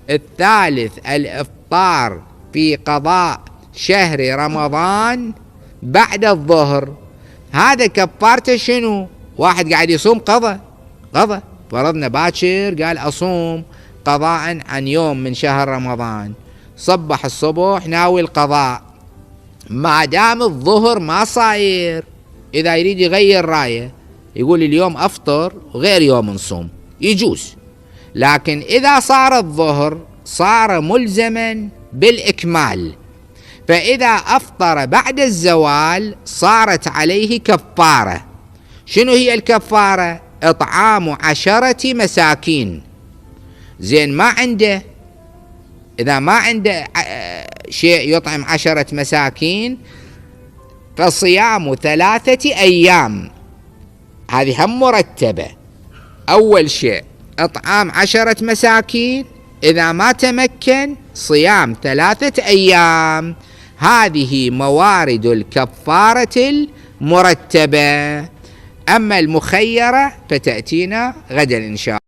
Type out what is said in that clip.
الثالث الإفطار في قضاء شهر رمضان بعد الظهر. هذا كفارته شنو؟ واحد قاعد يصوم قضى فرضنا باكر قال أصوم قضاء عن يوم من شهر رمضان، صبح الصبح ناوي القضاء، ما دام الظهر ما صاير، إذا يريد يغير رايه يقول اليوم أفطر وغير يوم نصوم يجوز. لكن إذا صار الظهر صار ملزما بالإكمال، فإذا أفطر بعد الزوال صارت عليه كفارة. شنو هي الكفارة؟ إطعام 10 مساكين. زين ما عنده، إذا ما عنده شيء يطعم 10 مساكين فصيام 3 أيام. هذه هم مرتبة. أول شيء إطعام 10 مساكين، إذا ما تمكن صيام 3 أيام. هذه موارد الكفارة المرتبة. أما المخيرة فتأتينا غدا إن شاء الله.